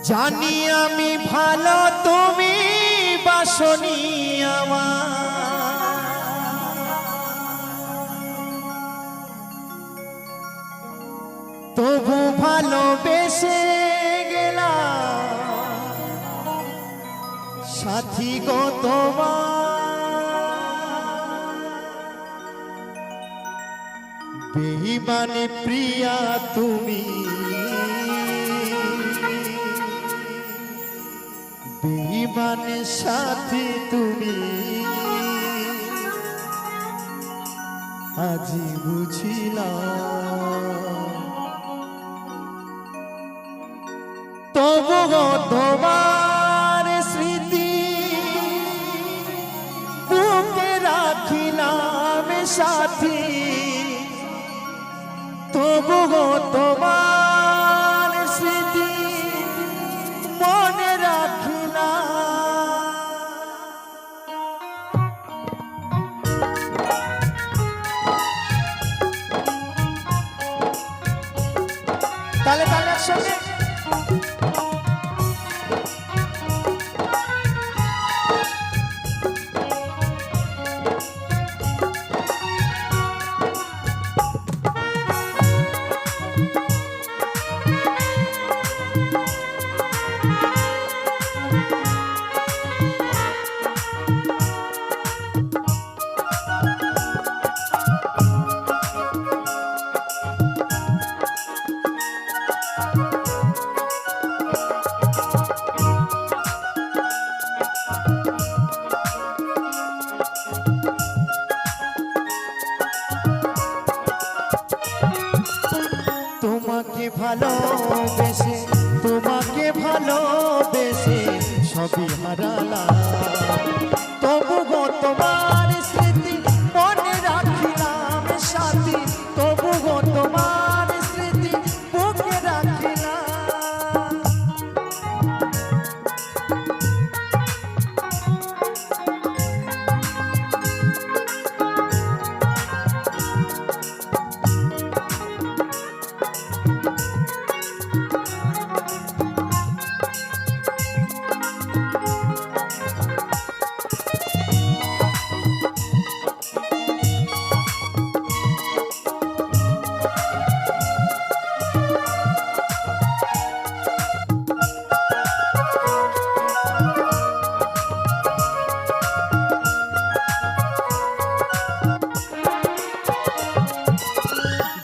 জানি আমি ভালো তুমি বাসনি আমার, তবু ভালোবেসে গেলাম সাথী গো তোমার। বেঈমানে প্রিয়া তুমি, বেঈমানে সাথী তুমি, আজি বুঝিলাম। তবু তোমার স্মৃতি বুকে রাখিলাম সাথী, তবু তোমার স্মৃতি মনে রাখিলাম। তালে তালে একসঙ্গে তোমাকে ভালোবেসে, তোমাকে ভালোবেসে সবই হারালাম, তবু গো তোমার স্মৃতি মনে রাখিলাম সাথী, তবু গো তোমার স্মৃতি বুকে রাখিলাম।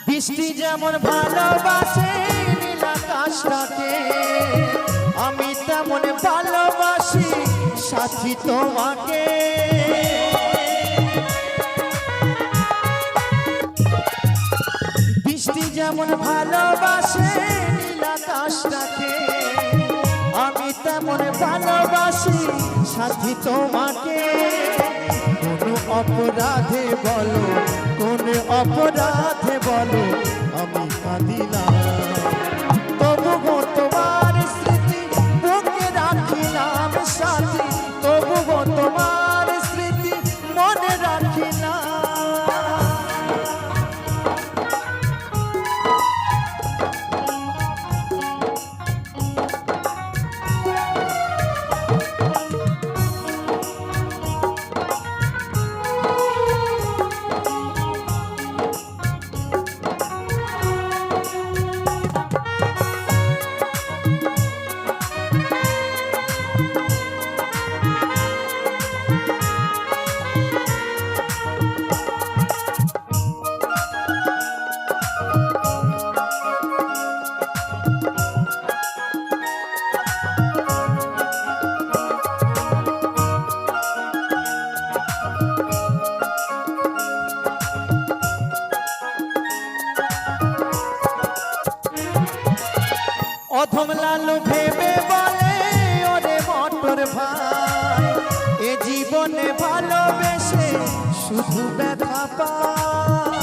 বৃষ্টি যেমন ভালোবাসে নীল আকাশটাকে, আমি তেমন ভালোবাসি সাথী তোমাকে। বৃষ্টি যেমন ভালোবাসে নীল আকাশটাকে, আমি তেমন ভালোবাসি সাথী তোমাকে। কোন অপরাধে বলো, কোন অপরাধে বলো আমি কাঁদিলাম, তবু গো তোমার স্মৃতি বুকে রাখিলাম সাথী, তবু গো তোমার স্মৃতি মনে রাখিলাম। অধম লালু ভেবে বলে ওরে মটর ভাই, এ জীবনে ভালোবেসে শুধু ব্যথা পায়।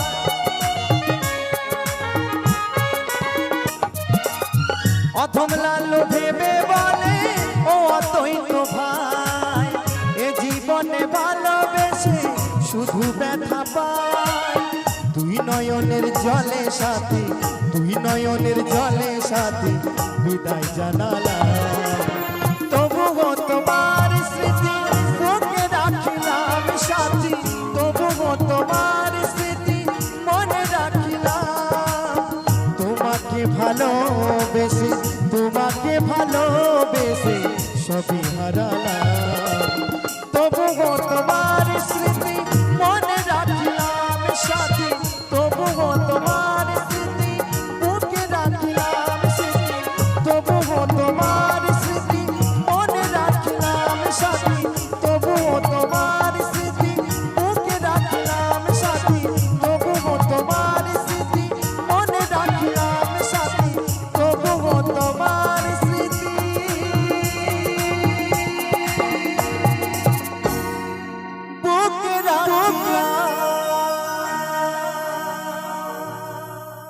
অধম লালু ভেবে বলে ও অদ্বৈত ভাই, এ জীবনে ভালোবেসে শুধু ব্যথা পায়। দুই নয়নের জলে সাথী, দুই নয়নের জলে সাথী বিদায় জানালাম। তবুও তোমার স্মৃতি বুকে রাখিলাম সাথী, তবুও তোমার স্মৃতি মনে রাখিলাম। তোমাকে ভালোবেসে, তোমাকে ভালো